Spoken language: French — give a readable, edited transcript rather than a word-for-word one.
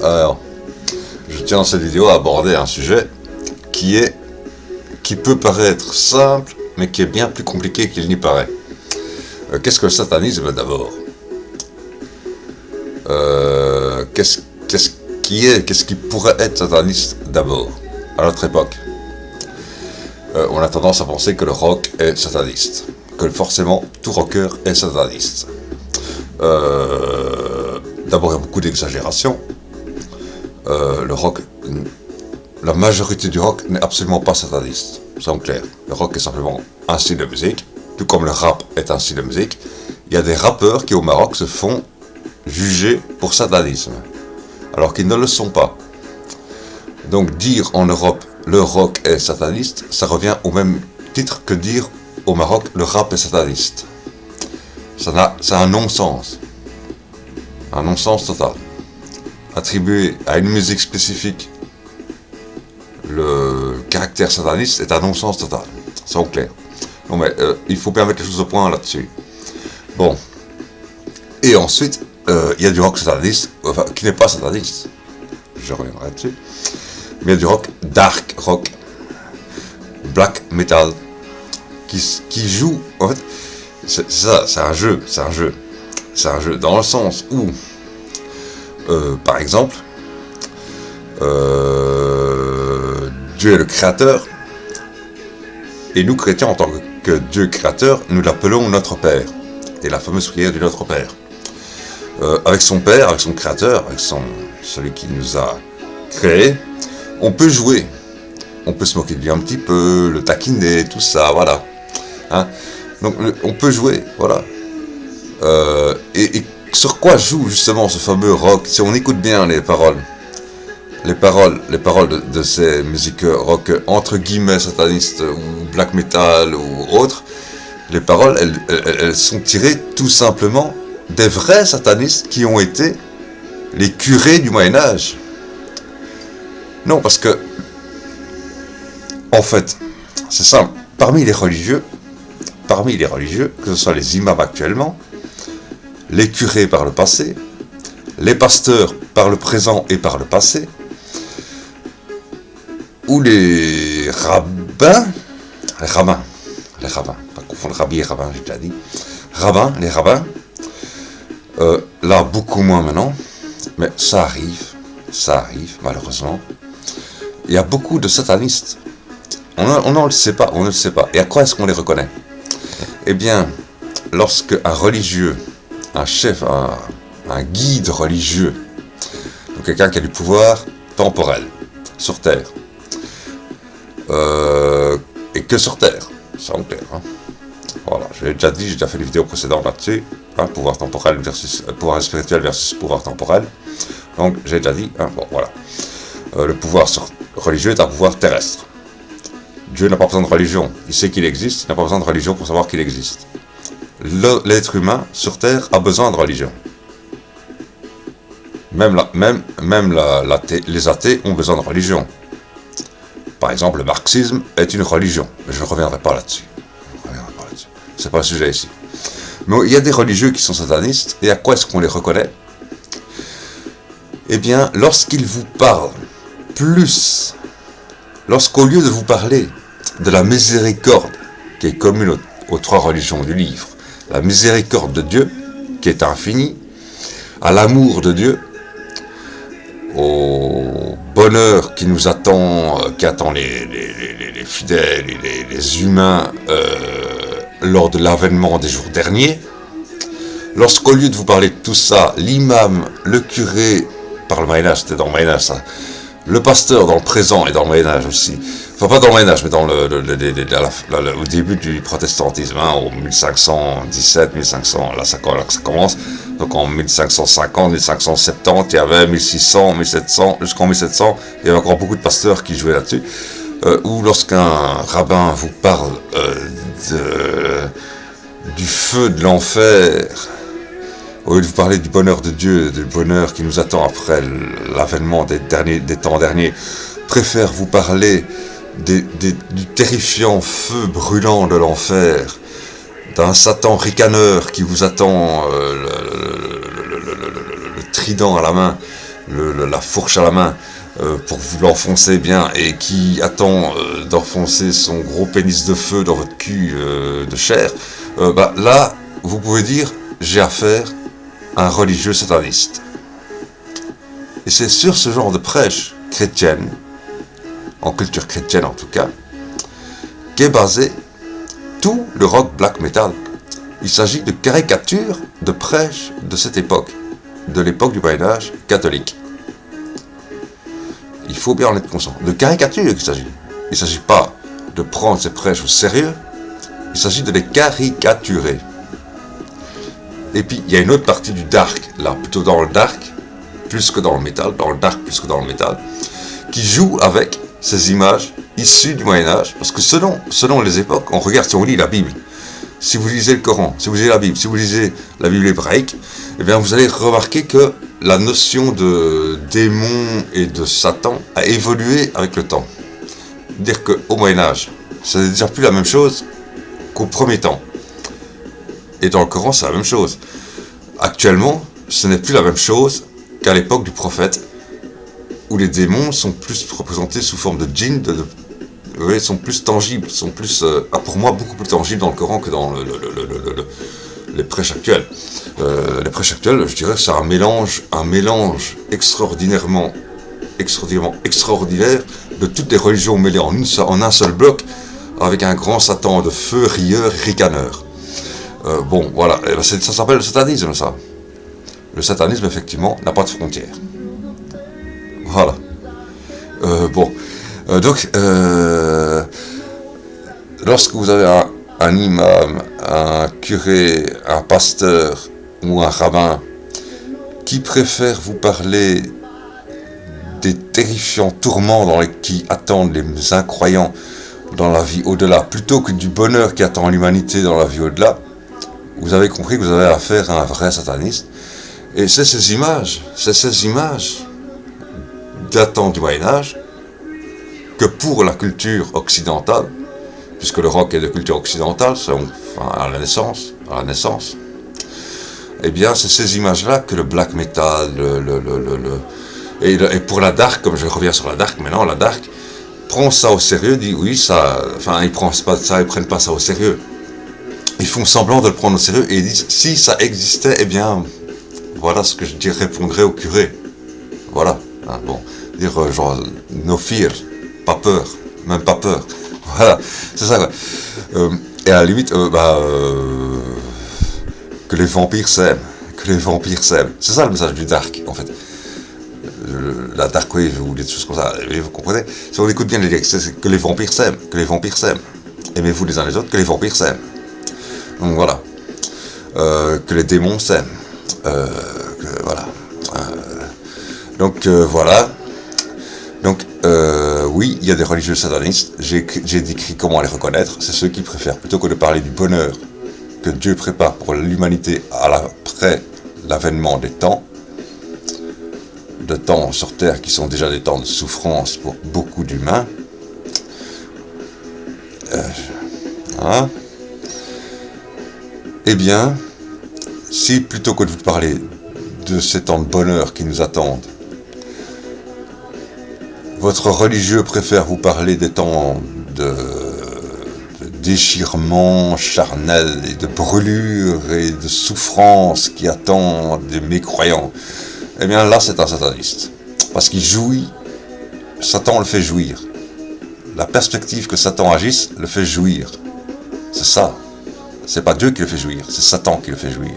Alors, je tiens dans cette vidéo à aborder un sujet qui peut paraître simple, mais qui est bien plus compliqué qu'il n'y paraît. Qu'est-ce que le satanisme d'abord? Qu'est-ce qui pourrait être sataniste d'abord, à notre époque? On a tendance à penser que le rock est sataniste, que forcément tout rocker est sataniste. D'abord, il y a beaucoup d'exagération. Le rock, la majorité du rock n'est absolument pas sataniste, soyons clairs. Le rock est simplement un style de musique, tout comme le rap est un style de musique. Il y a des rappeurs qui au Maroc se font juger pour satanisme, alors qu'ils ne le sont pas. Donc dire en Europe le rock est sataniste, ça revient au même titre que dire au Maroc le rap est sataniste. C'est un non-sens. Un non-sens total. Attribuer à une musique spécifique le caractère sataniste est un non-sens total. Soyons clairs. Non mais il faut bien mettre les choses au point là-dessus. Bon. Et ensuite, il y a du rock sataniste, enfin, qui n'est pas sataniste. Je reviendrai là-dessus. Mais il y a du rock, dark rock, black metal, qui joue, en fait, c'est un jeu. C'est un jeu dans le sens où, par exemple, Dieu est le créateur, et nous chrétiens, en tant que Dieu créateur, nous l'appelons notre Père, et la fameuse prière du Notre Père. Avec son Père, avec son créateur, avec celui qui nous a créés, on peut jouer, on peut se moquer de lui un petit peu, le taquiner, tout ça, voilà. Hein, donc on peut jouer, voilà. Et sur quoi joue justement ce fameux rock? Si on écoute bien les paroles de ces musiques rock entre guillemets satanistes ou black metal ou autres, les paroles elles sont tirées tout simplement des vrais satanistes qui ont été les curés du Moyen-Âge. Non, parce que en fait, c'est simple, parmi les religieux, que ce soit les imams actuellement, les curés par le passé, les pasteurs par le présent et par le passé, ou les rabbins, pas confondre rabbi et rabbin, j'ai déjà dit, les rabbins, là beaucoup moins maintenant, mais ça arrive malheureusement. Il y a beaucoup de satanistes, on ne le sait pas, et à quoi est-ce qu'on les reconnaît? Eh bien, lorsque un religieux, un chef, un guide religieux, donc quelqu'un qui a du pouvoir temporel sur Terre, et que sur Terre, ça en clair. Hein. Voilà, je l'ai déjà dit, j'ai déjà fait une vidéo précédente là-dessus, hein, pouvoir temporel versus pouvoir spirituel versus pouvoir temporel. Donc j'ai déjà dit, hein, bon voilà, le pouvoir religieux est un pouvoir terrestre. Dieu n'a pas besoin de religion, il sait qu'il existe, il n'a pas besoin de religion pour savoir qu'il existe. L'être humain sur Terre a besoin de religion. Les athées ont besoin de religion. Par exemple, le marxisme est une religion, mais je ne reviendrai pas là-dessus. C'est pas le sujet ici. Mais il y a des religieux qui sont satanistes, et à quoi est-ce qu'on les reconnaît? Eh bien, lorsqu'ils vous parlent plus, lorsqu'au lieu de vous parler de la miséricorde qui est commune aux trois religions du livre, la miséricorde de Dieu, qui est infinie, à l'amour de Dieu, au bonheur qui nous attend, qui attend les fidèles et les humains lors de l'avènement des jours derniers, lorsqu'au lieu de vous parler de tout ça, l'imam, le curé, par le Moyen-Âge, c'était dans le Moyen-Âge ça, le pasteur dans le présent et dans le Moyen-Âge aussi, enfin pas dans le Moyen-Âge, mais dans au début du protestantisme, hein, au 1517, 1500, là ça commence, donc en 1550, 1570, il y avait 1600, 1700, jusqu'en 1700, il y avait encore beaucoup de pasteurs qui jouaient là-dessus, ou lorsqu'un rabbin vous parle du feu de l'enfer, au lieu de vous parler du bonheur de Dieu, du bonheur qui nous attend après l'avènement des temps derniers, préfère vous parler du terrifiant feu brûlant de l'enfer, d'un Satan ricaneur qui vous attend le trident à la main, la fourche à la main pour vous l'enfoncer bien, et qui attend d'enfoncer son gros pénis de feu dans votre cul de chair, là, vous pouvez dire, j'ai affaire à un religieux sataniste. Et c'est sur ce genre de prêche chrétienne, en culture chrétienne en tout cas, qu'est basé tout le rock black metal. Il s'agit de caricatures de prêches de cette époque, de l'époque du Moyen-Âge catholique. Il faut bien en être conscient. De caricatures il s'agit. Il ne s'agit pas de prendre ces prêches au sérieux, il s'agit de les caricaturer. Et puis il y a une autre partie du dark, là, plutôt dans le dark, plus que dans le métal, dans le dark plus que dans le métal, qui joue avec ces images issues du Moyen-Âge, parce que selon les époques, on regarde, si on lit la Bible, si vous lisez le Coran, si vous lisez la Bible, si vous lisez la Bible hébraïque, eh bien vous allez remarquer que la notion de démon et de Satan a évolué avec le temps. Dire qu'au Moyen-Âge, ce n'est déjà plus la même chose qu'au premier temps. Et dans le Coran, c'est la même chose. Actuellement, ce n'est plus la même chose qu'à l'époque du prophète, où les démons sont plus représentés sous forme de djinns, sont plus tangibles, sont plus, pour moi, beaucoup plus tangibles dans le Coran que dans les prêches actuels. Les prêches actuels, je dirais que c'est un mélange extraordinairement extraordinaire de toutes les religions mêlées en un seul bloc, avec un grand Satan de feu, rieur et ricaneur. Bon, voilà, ça s'appelle le satanisme, ça. Le satanisme, effectivement, n'a pas de frontières. Voilà. Donc, lorsque vous avez un imam, un curé, un pasteur ou un rabbin qui préfère vous parler des terrifiants tourments qui attendent les incroyants dans la vie au-delà, plutôt que du bonheur qui attend l'humanité dans la vie au-delà, vous avez compris que vous avez affaire à un vrai sataniste. Et c'est ces images datant du Moyen-Âge, que pour la culture occidentale, puisque le rock est de culture occidentale, à la naissance, eh bien c'est ces images-là que le black metal, et pour la dark, comme je reviens sur la dark maintenant, la dark prend ça au sérieux, dit oui, ils prennent pas ça au sérieux. Ils font semblant de le prendre au sérieux et ils disent, si ça existait, eh bien, voilà ce que je répondrais au curé. Voilà, dire genre, no fear, pas peur, même pas peur. Voilà, c'est ça quoi. Et à la limite, que les vampires s'aiment, C'est ça le message du dark, en fait. La dark wave ou des choses comme ça, et vous comprenez, si on écoute bien les lyrics, c'est que les vampires s'aiment, aimez-vous les uns les autres, que les vampires s'aiment. Donc voilà, que les démons s'aiment, voilà. Voilà. Donc oui, il y a des religieux satanistes, j'ai décrit comment les reconnaître, c'est ceux qui préfèrent, plutôt que de parler du bonheur que Dieu prépare pour l'humanité après l'avènement des temps sur Terre qui sont déjà des temps de souffrance pour beaucoup d'humains, eh bien, si plutôt que de vous parler de ces temps de bonheur qui nous attendent, votre religieux préfère vous parler des temps de déchirement charnel et de brûlure et de souffrance qui attendent des mécroyants, eh bien là c'est un sataniste. Parce qu'il jouit, Satan le fait jouir. La perspective que Satan agisse le fait jouir. C'est ça. C'est pas Dieu qui le fait jouir, c'est Satan qui le fait jouir.